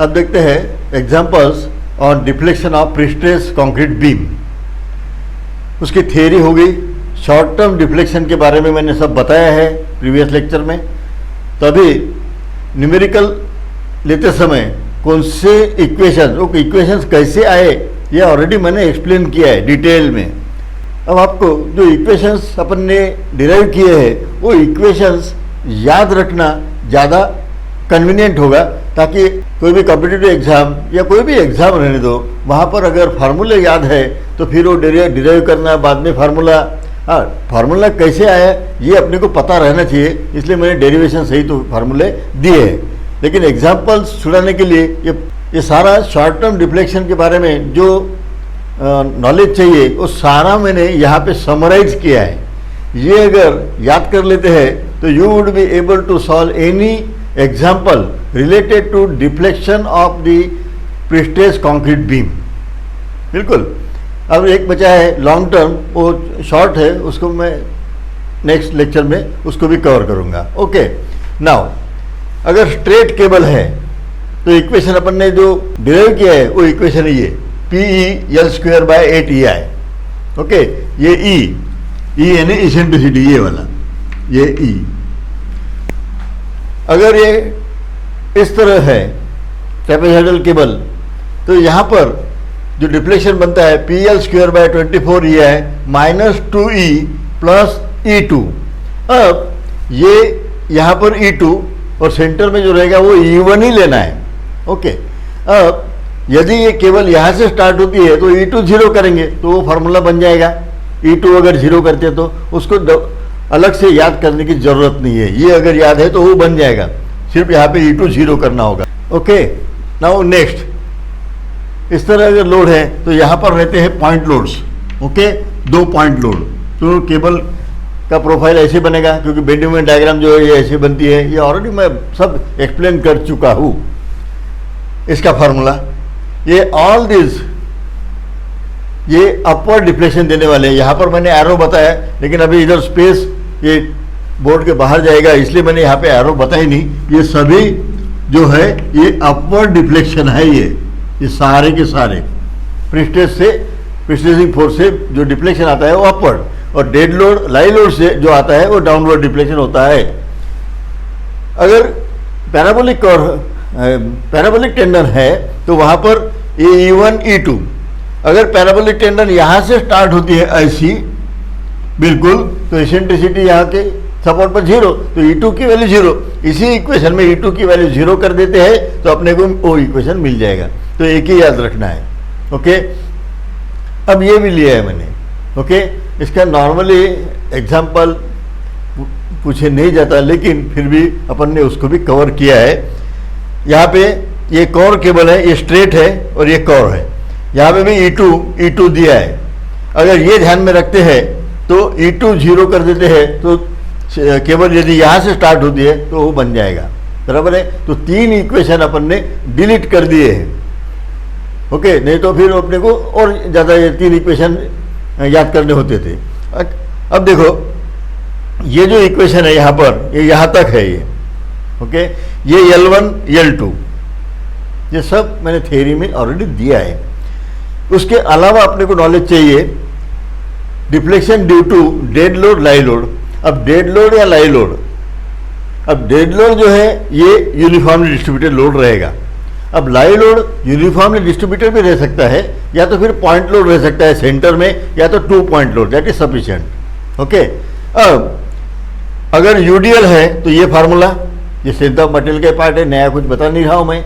अब देखते हैं examples on deflection of prestress concrete beam. उसकी थियरी हो गई, शॉर्ट टर्म डिफ्लेक्शन के बारे में मैंने सब बताया है प्रीवियस लेक्चर में। तभी न्यूमेरिकल लेते समय कौन से इक्वेशंस, वो इक्वेशंस कैसे आए ये ऑलरेडी मैंने एक्सप्लेन किया है डिटेल में। अब आपको जो इक्वेशंस अपन ने डिराइव किए हैं वो इक्वेशंस याद रखना ज़्यादा कन्वीनियंट होगा, ताकि कोई भी कॉम्पिटिटिव एग्ज़ाम या कोई भी एग्ज़ाम रहने दो, वहाँ पर अगर फार्मूले याद है तो फिर वो डिराइव करना, बाद में फार्मूला कैसे आया ये अपने को पता रहना चाहिए। इसलिए मैंने डेरिवेशन सही तो फार्मूले दिए हैं, लेकिन एग्जाम्पल्स छुड़ाने के लिए ये सारा शॉर्ट टर्म डिफ्लेक्शन के बारे में जो नॉलेज चाहिए वो सारा मैंने यहाँ पे समराइज किया है। ये अगर याद कर लेते हैं तो you would be able to solve any example related to deflection of the prestress concrete beam. बिल्कुल। अब एक बचा है लॉन्ग टर्म, वो शॉर्ट है, उसको मैं नेक्स्ट लेक्चर में उसको भी कवर करूँगा। ओके, नाउ अगर स्ट्रेट केबल है तो इक्वेशन अपन ने जो डिराइव किया है वो इक्वेशन है ये PE_8EI। ओके, ये E यानी इसेंट्रिसिटी, ये वाला, ये E। अगर ये इस तरह है ट्रेपेजॉइडल केबल तो यहाँ पर जो डिफ्लेक्शन बनता है PL²/24EI -2E + E2। अब ये यहाँ पर E2 और सेंटर में जो रहेगा वो E1 ही लेना है। ओके, अब यदि ये केवल यहाँ से स्टार्ट होती है तो E2 0 करेंगे तो वो फार्मूला बन जाएगा। E2 अगर 0 करते तो उसको अलग से याद करने की ज़रूरत नहीं है, ये अगर याद है तो वो बन जाएगा, सिर्फ यहाँ पे E2 0 करना होगा। ओके, नाउ नेक्स्ट, इस तरह अगर लोड है तो यहाँ पर रहते हैं point loads. Okay, 2 point load, तो केबल का प्रोफाइल ऐसे बनेगा, क्योंकि बेंडिंग मोमेंट डायग्राम जो है ये ऐसे बनती है, ये ऑलरेडी मैं सब एक्सप्लेन कर चुका हूँ। इसका फार्मूला ये ऑल दिस, ये अपवर्ड डिफ्लेक्शन देने वाले हैं। यहाँ पर मैंने एरो बताया, लेकिन अभी इधर स्पेस ये बोर्ड के बाहर जाएगा, इसलिए मैंने यहाँ पे एरो बताई नहीं। ये सभी जो है ये अपवर्ड डिफ्लेक्शन है, ये सारे के सारे प्रीस्ट्रेस से, प्रीस्ट्रेसिंग फोर्स से जो डिफ्लेक्शन आता है वो अपवर्ड, और डेड लोड, लाई लोड से जो आता है वो डाउनवर्ड डिफ्लेक्शन होता है। अगर पैराबोलिक टेंडन है तो वहाँ पर E1 E2, अगर पैराबोलिक टेंडन यहाँ से स्टार्ट होती है ऐसी बिल्कुल, तो एसेंट्रिसिटी यहाँ के सपोर्ट पर 0, तो E2 की वैल्यू 0। इसी इक्वेशन में E2 की वैल्यू 0 कर देते हैं तो अपने को वो इक्वेशन मिल जाएगा। तो एक ही याद रखना है। ओके, अब ये भी लिया है मैंने। ओके, इसका नॉर्मली एग्जाम्पल पूछे नहीं जाता, लेकिन फिर भी अपन ने उसको भी कवर किया है। यहाँ पे ये कोर केबल है, ये स्ट्रेट है और ये कोर है। यहाँ पे भी E2 दिया है। अगर ये ध्यान में रखते हैं तो E2 0 कर देते हैं तो केबल यदि यहाँ से स्टार्ट होती है तो वो बन जाएगा। बराबर है, तो 3 इक्वेशन अपन ने डिलीट कर दिए हैं। ओके, नहीं तो फिर अपने को और ज़्यादा ये 3 इक्वेशन याद करने होते थे। अब देखो ये जो इक्वेशन है यहाँ पर, ये यहाँ तक है ये। ओके, ये L1 L2 ये सब मैंने थ्योरी में ऑलरेडी दिया है। उसके अलावा अपने को नॉलेज चाहिए deflection due to dead load, live load. अब डेड लोड या लाई लोड, अब डेड लोड जो है ये यूनिफॉर्मली डिस्ट्रीब्यूटेड लोड रहेगा। अब लाई लोड यूनिफॉर्मली डिस्ट्रीब्यूटेड भी रह सकता है, या तो फिर पॉइंट लोड रह सकता है सेंटर में, या तो 2 point load, that is sufficient. Okay, अब अगर यूडीएल है तो ये फार्मूला, ये स्ट्रेंथ ऑफ मटेरियल के पार्ट है, नया कुछ बता नहीं रहा हूँ मैं।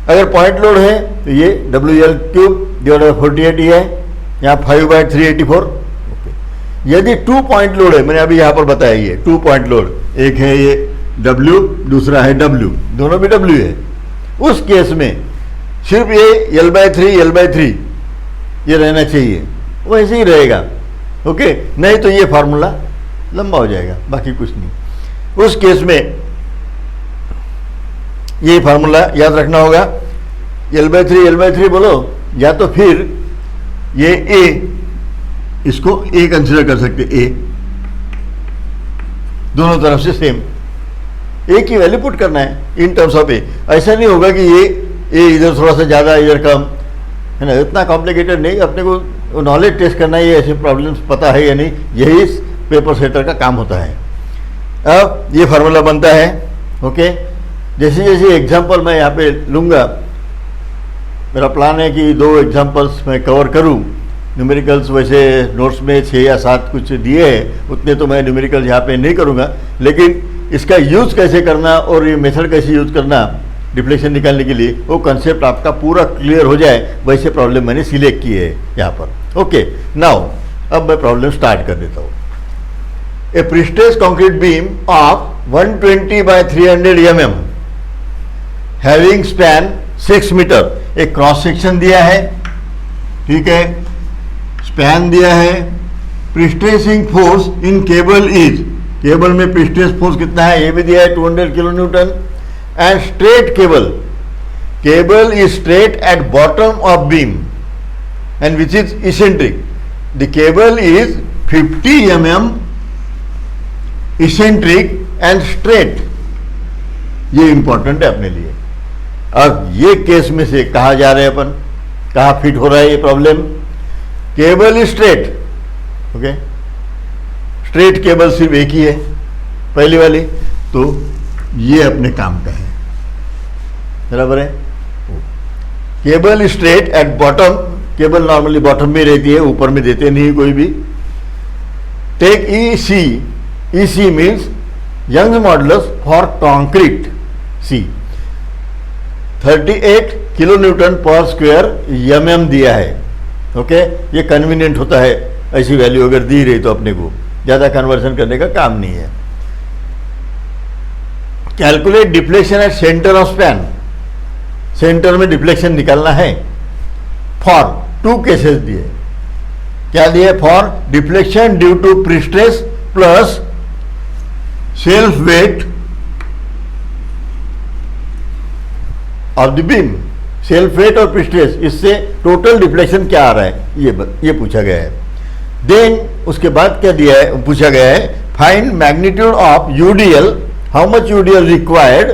अगर पॉइंट लोड है तो ये WL3/48 है, यहाँ 5/384। ओके, यदि 2 पॉइंट लोड है, मैंने अभी यहाँ पर बताया ये 2 पॉइंट लोड, एक है ये W, दूसरा है W, दोनों भी W है, उस केस में सिर्फ ये L/3 ये रहना चाहिए, वैसे ही रहेगा। ओके, नहीं तो ये फार्मूला लंबा हो जाएगा, बाकी कुछ नहीं। उस केस में ये फार्मूला याद रखना होगा, L/3 बोलो, या तो फिर ये A, इसको A कंसिडर कर सकते, A दोनों तरफ से सेम A की वैल्यू पुट करना है इन टर्म्स ऑफ A। ऐसा नहीं होगा कि ये ये इधर थोड़ा सा ज़्यादा इधर कम, है ना, इतना कॉम्प्लिकेटेड नहीं, अपने को नॉलेज टेस्ट करना है, ये ऐसे प्रॉब्लम्स पता है या नहीं, यही इस पेपर सेटर का काम होता है। अब ये फार्मूला बनता है, ओके। जैसे जैसे एग्जाम्पल मैं यहाँ पे लूँगा, मेरा प्लान है कि 2 एग्जाम्पल्स मैं कवर करूँ। न्यूमेरिकल्स वैसे नोट्स में 6 या 7 कुछ दिए हैं, उतने तो मैं न्यूमेरिकल यहाँ पे नहीं करूँगा, लेकिन इसका यूज़ कैसे करना और ये मेथड कैसे यूज़ करना डिफ्लेक्शन निकालने के लिए, वो कंसेप्ट आपका पूरा क्लियर हो जाए, वैसे प्रॉब्लम मैंने सिलेक्ट किए है यहाँ पर। ओके, नाउ अब मैं प्रॉब्लम स्टार्ट कर देता हूँ। A prestressed concrete beam of 120 by 300 mm having span 6 metre, एक क्रॉस सेक्शन दिया है, ठीक है, स्पैन दिया है। Prestressing force in cable is, cable में प्रीस्ट्रेस फोर्स कितना है ये भी दिया है, 200 kilo newton. And straight cable, cable is straight at bottom of beam and which is eccentric, the cable is 50 mm eccentric and straight. ये important है अपने लिए। अब ये केस में से कहा जा रहे हैं अपन, कहाँ फिट हो रहा है ये problem. Cable is straight, okay, straight cable सिर्फ एक ही है पहली वाली, तो ये अपने काम का है, बराबर है। Cable is straight at bottom, cable normally bottom में रहती है, ऊपर में देते नहीं कोई भी। Take E C, E C means Young's modulus for concrete C, 38 kilo newton per square mm दिया है, ओके। ये कन्वीनियंट होता है, ऐसी वैल्यू अगर दी रही तो अपने को ज़्यादा कन्वर्सन करने का काम नहीं है। Calculate deflection at centre of span, centre में डिफ्लेक्शन निकालना है फॉर 2 केसेस दिए। क्या दिए? For deflection due to prestress plus self weight of the beam, self weight और प्रीस्ट्रेस, इससे टोटल डिफ्लेक्शन क्या आ रहा है ये पूछा गया है। देन उसके बाद क्या दिया है, पूछा गया है find magnitude of UDL, how much UDL required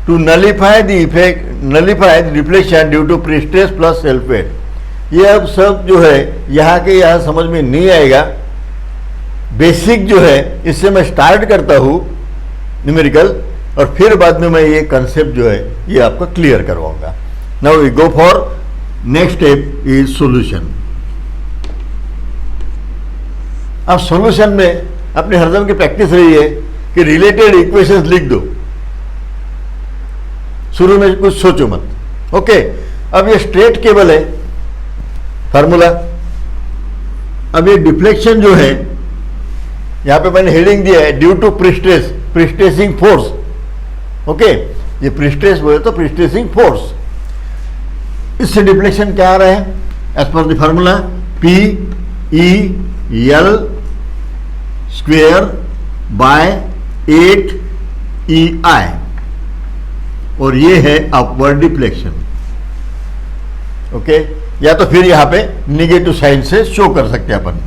to nullify the effect, nullify the deflection due to prestress plus self weight. ये अब सब जो है यहाँ के यहाँ समझ में नहीं आएगा, बेसिक जो है इससे मैं स्टार्ट करता हूँ न्यूमेरिकल, और फिर बाद में मैं ये कंसेप्ट जो है ये आपको क्लियर करवाऊंगा। Now we go for next step is solution. अब सॉल्यूशन में अपने हरदम की प्रैक्टिस रही है कि रिलेटेड इक्वेशंस लिख दो, शुरू में कुछ सोचो मत, ओके। अब ये स्ट्रेट केबल है, फार्मूला। अब ये डिफ्लेक्शन जो है यहां पे मैंने हेडिंग दिया है due to prestress, prestressing force, okay. ये प्रीस्ट्रेस बोले तो प्रीस्ट्रेसिंग फोर्स, इससे डिफ्लेक्शन क्या आ रहा है as per the formula, P E L square by 8 E I, और ये है अपवर्ड डिफ्लेक्शन, ओके। या तो फिर यहां पे निगेटिव साइन से शो कर सकते हैं अपन,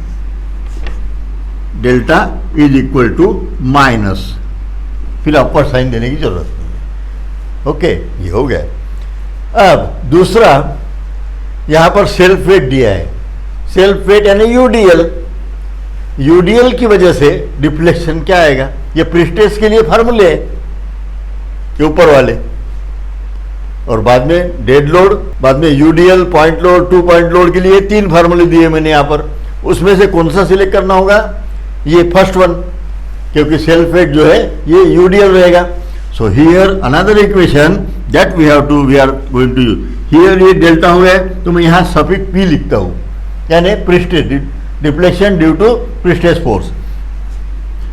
delta is equal to minus, फिर अपवर्ड साइन देने की जरूरत नहीं है, ओके। ये हो गया। अब दूसरा यहां पर सेल्फ वेट दिया है, सेल्फ वेट यानी यूडीएल, यूडीएल की वजह से डिफ्लेक्शन क्या आएगा, ये प्रीस्ट्रेस के लिए फार्मूले है ये ऊपर वाले, और बाद में डेड लोड, बाद में UDL, point load, 2 point load के लिए 3 फार्मूले दिए मैंने यहाँ पर। उसमें से कौन सा सिलेक्ट करना होगा, ये फर्स्ट वन, क्योंकि सेल्फ वेट जो है ये यूडीएल रहेगा। So here another equation that we have to, we are going to use, here ये डेल्टा हुआ है तो मैं यहाँ सफिक्स पी लिखता हूँ, यानी prestress, deflection due to prestress force.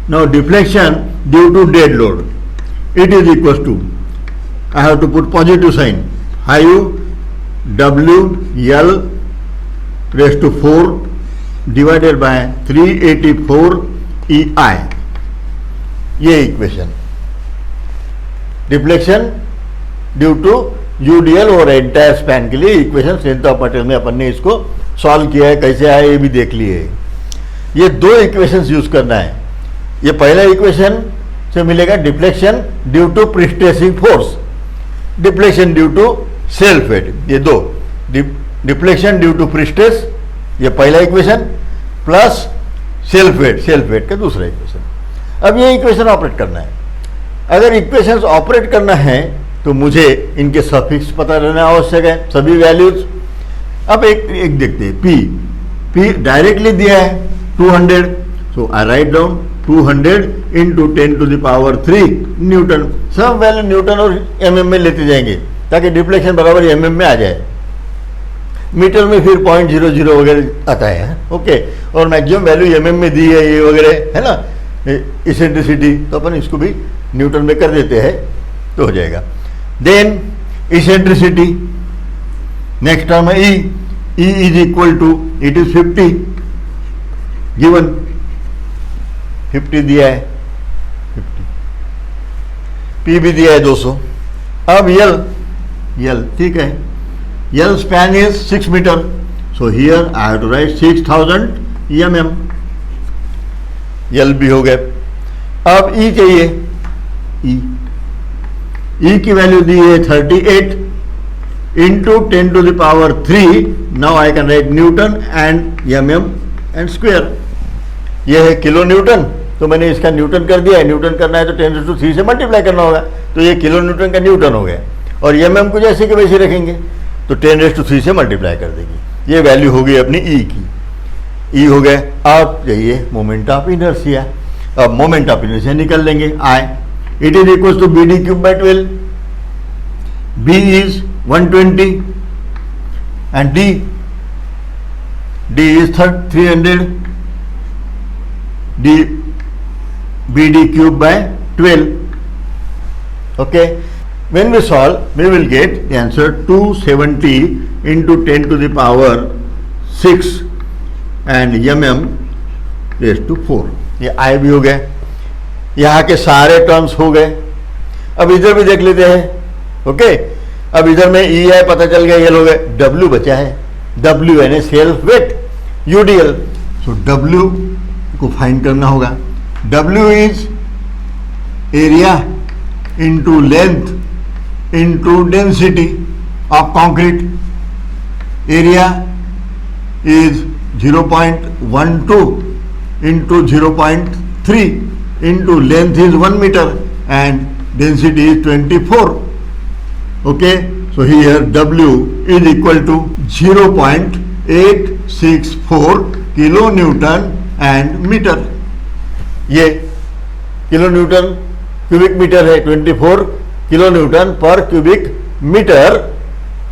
Now deflection due to dead load, it is equals to, I have to put positive sign, IU WL raised to 4 divided by 384 EI, ये equation deflection due to UDL और entire span के लिए equation strength of material में अपन ने इसको solve किया है, कैसे आया ये भी देख लिए है। ये 2 इक्वेशंस यूज करना है। ये पहला इक्वेशन से मिलेगा deflection due to prestressing force, deflection due to self weight, ये दो, deflection due to prestress ये पहला इक्वेशन प्लस सेल्फ वेट का दूसरा इक्वेशन। अब ये इक्वेशन ऑपरेट करना है। अगर इक्वेशंस ऑपरेट करना है तो मुझे इनके सफिक्स पता रहना आवश्यक है, सभी वैल्यूज। अब एक देखते हैं, पी डायरेक्टली दिया है 200, so I write down 200 into 10 to the power 3 newton. सब वैल्यू न्यूटन और एमएम में लेते जाएंगे ताकि डिफ्लेक्शन बराबर एमएम में आ जाए। मीटर में फिर 0.00 वगैरह आता है, ओके, और मैक्सिमम वैल्यू एमएम में दी है ये वगैरह, है ना, इसेंट्रिसिटी, तो अपन इसको भी न्यूटन में कर देते हैं तो हो जाएगा। देन इसेंट्रिसिटी, नेक्स्ट टर्म है E is equal to, it is 50 given, 50 दिया है, 50, पी भी दिया है 200। अब यल ठीक है, L span is 6 metre, so here I have to write 6000 mm, L भी हो गए। अब ई चाहिए, ई की वैल्यू दी है 38 into 10 to the power 3, now I can write newton and mm and square. ये है किलो न्यूटन, तो मैंने इसका न्यूटन कर दिया है, न्यूटन करना है तो 10⁻³ से मल्टीप्लाई करना होगा, तो ये किलो न्यूटन का न्यूटन हो गया। और एमएम को जैसे कि वैसे रखेंगे तो 10⁻³ से मल्टीप्लाई कर देंगे। ये वैल्यू हो गई अपनी ई की, ई हो गए। अब चाहिए मोमेंट ऑफ इनर्शिया, अब मोमेंट ऑफ इनर्शिया निकल लेंगे, I it is equal to B D cube by 12, B is 120 and D is 300, D B D cube by 12, okay. When we solve, we will get the answer 270 into 10 to the power 6 and mm raised to 4। ये I भी हो गए, यहाँ के सारे terms हो गए। अब इधर भी देख लेते हैं, ओके। अब इधर में ई आई पता चल गया, ये हो गए। W बचा है, W यानी सेल्फ वेट, UDL, सो W को फाइंड करना होगा। W is area into length into density of concrete, area is 0.12 into 0.3 into length is 1 meter and density is 24, okay. So here W is equal to 0.864 kilonewton and meter। ये kilo Newton cubic metre है, 24 kilo newton पर cubic metre,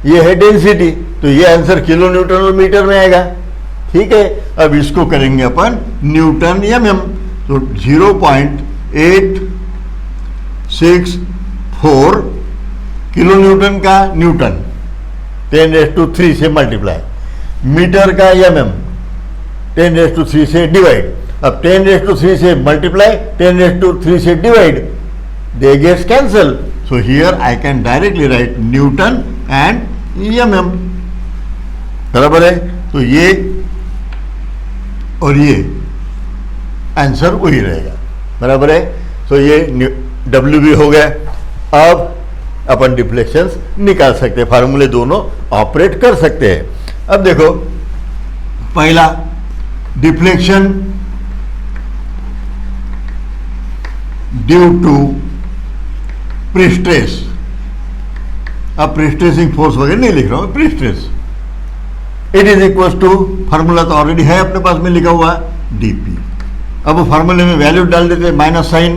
ये है density, तो ये answer kilo Newton और metre में आएगा, ठीक है। अब इसको करेंगे अपन न्यूटन एमएम, तो 0.864 किलो न्यूटन का न्यूटन 10⁻³ से मल्टीप्लाई, मीटर का एमएम 10⁻³ से डिवाइड। अब 10⁻³ से मल्टीप्लाई, 10⁻³ से divide, they gets cancel, so here I can directly write Newton and mm, बराबर है। तो ये और ये आंसर वही रहेगा, बराबर है। तो ये W भी हो गया। अब अपन डिफ्लेक्शंस निकाल सकते हैं, फार्मूले दोनों ऑपरेट कर सकते हैं। अब देखो, पहला डिफ्लेक्शन ड्यू टू प्रीस्ट्रेस, अब प्रीस्ट्रेसिंग फोर्स वगैरह नहीं लिख रहा हूं, prestress, it is equal to, formula तो ऑलरेडी है अपने पास में लिखा हुआ, डीपी। अब वो फार्मूले में वैल्यू डाल देते, माइनस साइन,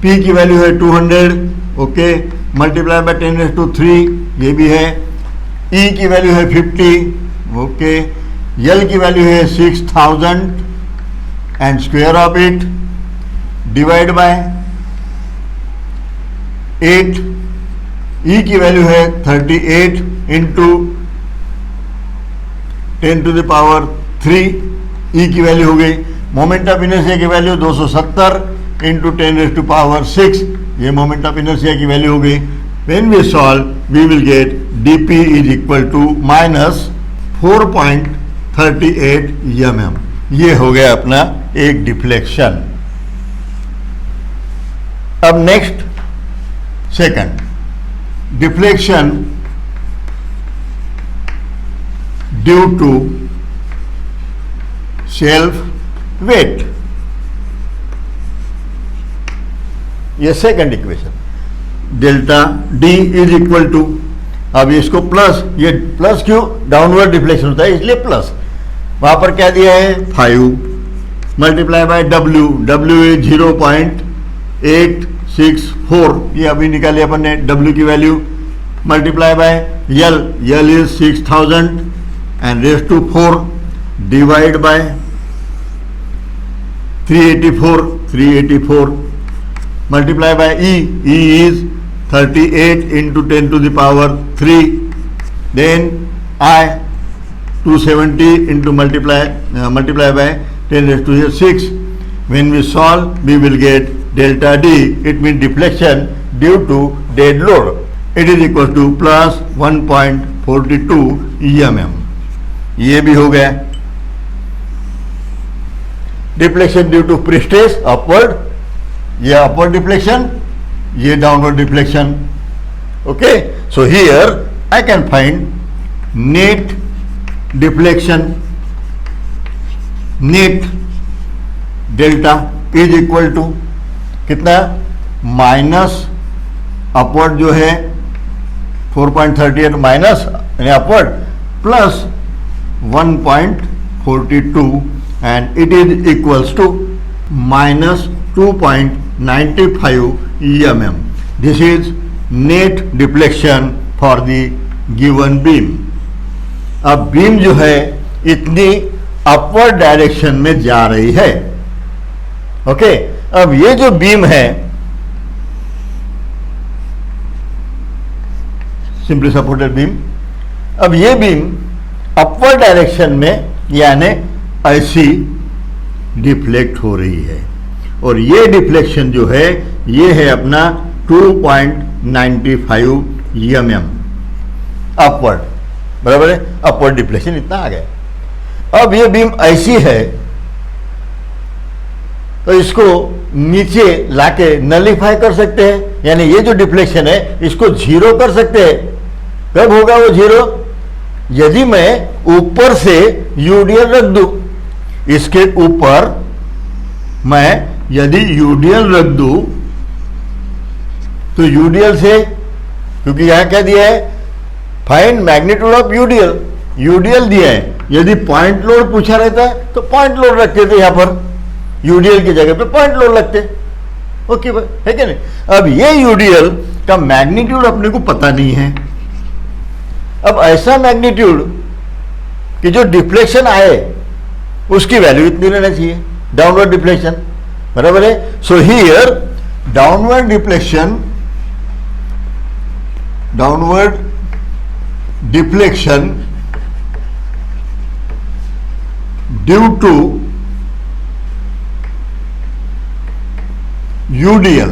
पी की वैल्यू है 200, ओके, मल्टीप्लाई बाय 10⁻³ ये भी है, ई की वैल्यू है 50, ओके, यल की वैल्यू है 6000 and square of it divide by 8, E की वैल्यू है 38 into 10 to the power 3, E की वैल्यू हो गई। मोमेंट ऑफ इनर्शिया की वैल्यू 270 इंटू 10⁻⁶, ये मोमेंट ऑफ इनर्शिया की वैल्यू हो गई। When we solve we will get DP is equal to -4.38 mm। ये हो गया अपना एक डिफ्लेक्शन। अब next, second deflection due to self weight. ये second equation. Delta D is equal to, अब इसको प्लस, ये प्लस क्यों, डाउनवर्ड डिफ्लेक्शन होता है इसलिए प्लस। वहां पर क्या दिया है 5 multiply by W, W is 0.864, ये अभी निकाली अपन ने डब्ल्यू की value, multiply by L, L is 6000 and raise to 4 divide by 384 multiply by E, E is 38 into 10 to the power 3, then I 270 into multiply by 10 raised to the 6. When we solve, we will get delta D, it means deflection due to dead load. It is equal to plus 1.42 EMM. ये भी हो गया। Deflection due to prestress upward, ये upward deflection, ये downward deflection. Okay, so here I can find net deflection, net delta is equal to कितना, minus upward जो है 4.38 minus यानी upward plus 1.42 and it is equals to minus 2.95 EMM. This is net deflection for the given beam. अब beam जो है इतनी upward direction में जा रही है। ओके, अब ये जो बीम है सिंपली सपोर्टेड बीम, अब ये बीम अपवर्ड डायरेक्शन में यानी ऐसी डिफ्लेक्ट हो रही है, और ये डिफ्लेक्शन जो है ये है अपना 2.95 EMM अपवर्ड, बराबर है, अपवर्ड डिफ्लेक्शन इतना आ गया। अब ये बीम ऐसी है तो इसको नीचे लाके नलिफाई कर सकते हैं, यानी ये जो डिफ्लेक्शन है इसको जीरो कर सकते हैं। कब होगा वो जीरो, यदि मैं ऊपर से यूडीएल रख दूं, इसके ऊपर मैं यदि यूडीएल रख दूं तो यूडीएल से, क्योंकि यहां क्या दिया है, find magnitude of UDL, UDL दिया है, यदि पॉइंट लोड पूछा रहता तो पॉइंट लोड रखते थे, यहां पर यूडीएल की जगह पे पॉइंट लोड लगते। ओके भाई, है क्या नहीं। अब ये यूडीएल का मैग्नीट्यूड अपने को पता नहीं है। अब ऐसा मैग्नीट्यूड कि जो डिफ्लेक्शन आए उसकी वैल्यू इतनी रहना चाहिए, डाउनवर्ड डिफ्लेक्शन, बराबर है। So here downward deflection, downward deflection due to UDL,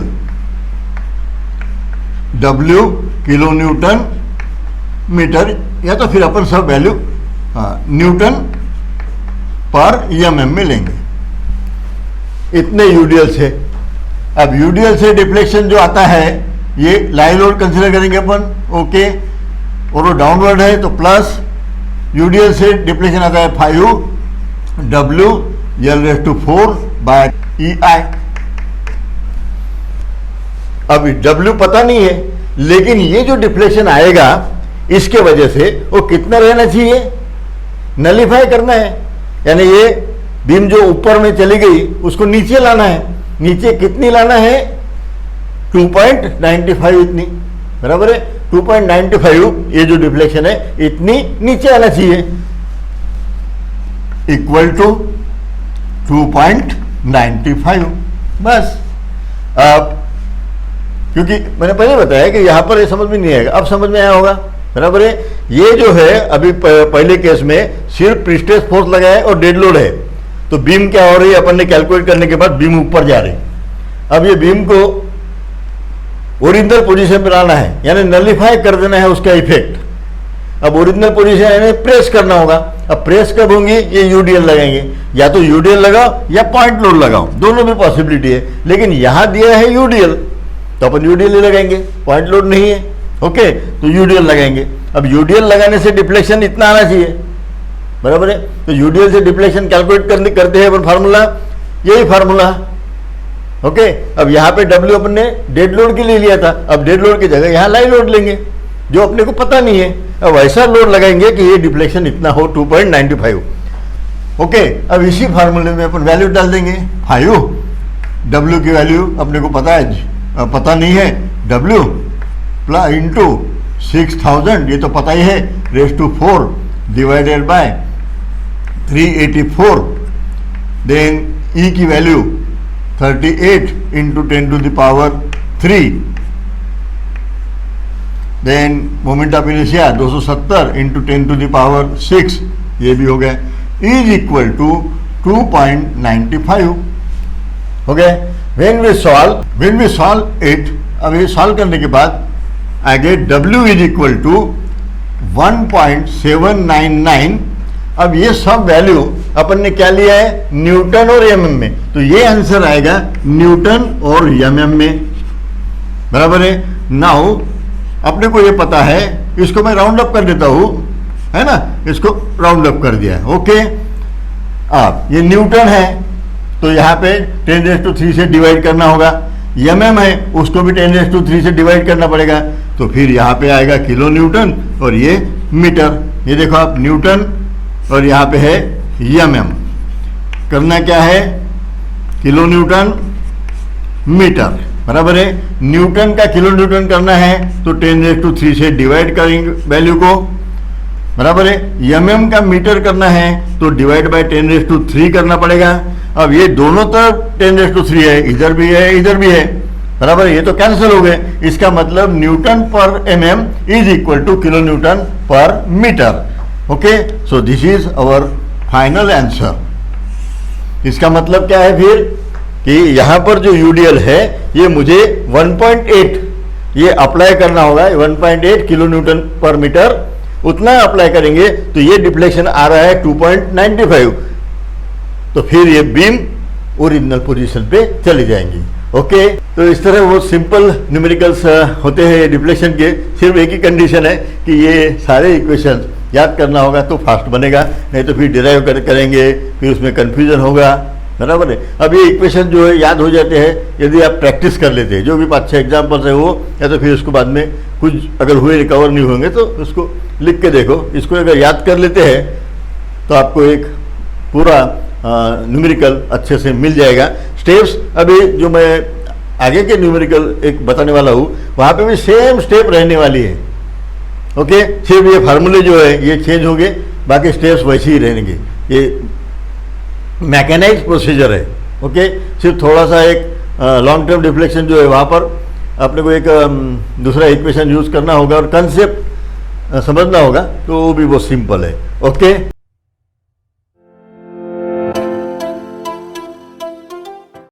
W kilo newton metre, या तो फिर अपन सब वैल्यू न्यूटन पर EMM में लेंगे, इतने यूडीएल से। अब यूडीएल से डिफ्लेक्शन जो आता है ये लाइन लोड कंसीडर करेंगे अपन, ओके, और वो डाउनवर्ड है तो प्लस यूडीएल से डिफ्लेक्शन आता है 5W L⁴ बाय EI। अब W पता नहीं है, लेकिन ये जो डिफ्लेक्शन आएगा इसके वजह से वो कितना रहना चाहिए, नलिफाई करना है, यानी ये बीम जो ऊपर में चली गई उसको नीचे लाना है। नीचे कितनी लाना है, 2.95 इतनी, बराबर है। 2.95 ये जो डिफ्लेक्शन है इतनी नीचे आना चाहिए, इक्वल टू 2.95 बस। अब क्योंकि मैंने पहले बताया कि यहां पर ये समझ में नहीं आएगा, अब समझ में आया होगा, बराबर है। ये जो है अभी पहले केस में सिर्फ प्रीस्ट्रेस फोर्स लगा है और डेड लोड है, तो बीम क्या हो रही है अपन ने कैलकुलेट करने के बाद बीम ऊपर जा रही। अब ये बीम को ओरिजिनल पोजीशन में लाना है, यानी नलिफाई कर देना है उसका इफेक्ट। अब ओरिजिनल पोजीशन यानी प्रेस करना होगा। अब प्रेस कब होंगी, ये यूडीएल लगाएंगे, या तो यूडीएल लगाओ या पॉइंट लोड लगाओ, दोनों भी पॉसिबिलिटी है। लेकिन यहां दिया है यूडीएल तो अपन यूडीएल ही लगाएंगे, पॉइंट लोड नहीं है, ओके, तो यूडीएल लगाएंगे। अब यूडीएल लगाने से डिफ्लेक्शन इतना आना चाहिए, बराबर है। तो यूडीएल से डिप्लेशन कैलकुलेट करते हैं अपन फार्मूला, यही फार्मूला। ओके, अब यहाँ पे डब्ल्यू अपन ने डेड लोड के लिए लिया था, अब डेड लोड की जगह यहाँ लाइव लोड लेंगे जो अपने को पता नहीं है। अब ऐसा लोड लगाएंगे कि ये डिप्लेशन इतना हो 2.95। ओके, अब इसी फार्मूले में अपन वैल्यू डाल देंगे 5, डब्ल्यू की वैल्यू अपने को पता है, पता नहीं है, डब्ल्यू प्लस इंटू 6000, ये तो पता ही है, raise to 4 divided by 384, then E की value 38 into 10 to the power 3, then moment of inertia 270 into 10 to the power 6, ये भी हो गया, इज इक्वल टू 2.95 हो गया। व्हेन वी सॉल्व इट, अब ये सॉल्व करने के बाद आगे W इज इक्वल टू 1.799। अब ये सब वैल्यू अपन ने क्या लिया है, न्यूटन और एमएम में, तो ये आंसर आएगा न्यूटन और एमएम में, बराबर है। नाउ अपने को ये पता है, इसको मैं राउंड अप कर देता हूं, है ना, इसको राउंड अप कर दिया है। ओके, अब ये न्यूटन है तो यहाँ पे 10⁻³ से डिवाइड करना होगा, एमएम है उसको भी 10⁻³ से डिवाइड करना पड़ेगा, तो फिर यहाँ पे आएगा किलो न्यूटन और ये मीटर। ये देखो आप, न्यूटन और यहाँ पे है एमएम, करना क्या है, किलो न्यूटन मीटर, बराबर है। न्यूटन का किलो न्यूटन करना है तो 10⁻³ से डिवाइड करेंगे वैल्यू को, बराबर है। एमएम का मीटर करना है तो डिवाइड बाय 10⁻³ करना पड़ेगा। अब ये दोनों तरफ 10⁻³ है, इधर भी है इधर भी है, बराबर है, ये तो कैंसिल हो गए। इसका मतलब न्यूटन पर mm is equal to kilo newton पर metre. Okay, so this is our final answer. इसका मतलब क्या है फिर कि यहाँ पर जो यूडीएल है ये मुझे 1.8 ये अप्लाई करना होगा, 1.8 किलो न्यूटन पर मीटर उतना अप्लाई करेंगे तो ये डिफ्लेक्शन आ रहा है 2.95, तो फिर ये बीम ओरिजिनल पोजीशन पे चली जाएंगी। ओके, तो इस तरह वो सिंपल न्यूमेरिकल्स होते हैं डिफ्लेक्शन के। सिर्फ एक ही कंडीशन है कि ये सारे इक्वेशन याद करना होगा तो फास्ट बनेगा, नहीं तो फिर डिराइव करेंगे फिर उसमें कन्फ्यूजन होगा, बराबर है। अब ये इक्वेशन जो है याद हो जाते हैं यदि आप प्रैक्टिस कर लेते हैं, जो भी 5-6 एग्जाम्पल्स है वो, या तो फिर उसको बाद में कुछ अगर हुए रिकवर नहीं होंगे तो उसको लिख के देखो। इसको अगर याद कर लेते हैं तो आपको एक पूरा न्यूमेरिकल अच्छे से मिल जाएगा। स्टेप्स अभी जो मैं आगे के न्यूमेरिकल एक बताने वाला हूँ वहाँ पे भी सेम स्टेप रहने वाली है। ओके, सिर्फ ये फार्मूले जो है ये चेंज होंगे, बाकी स्टेप्स वैसे ही रहेंगे। ये मैकेनाइज प्रोसीजर है। ओके, सिर्फ थोड़ा सा एक लॉन्ग टर्म डिफ्लेक्शन जो है वहाँ पर अपने को एक दूसरा इक्वेशन यूज करना होगा और कंसेप्ट समझना होगा, तो वो भी बहुत सिंपल है। ओके।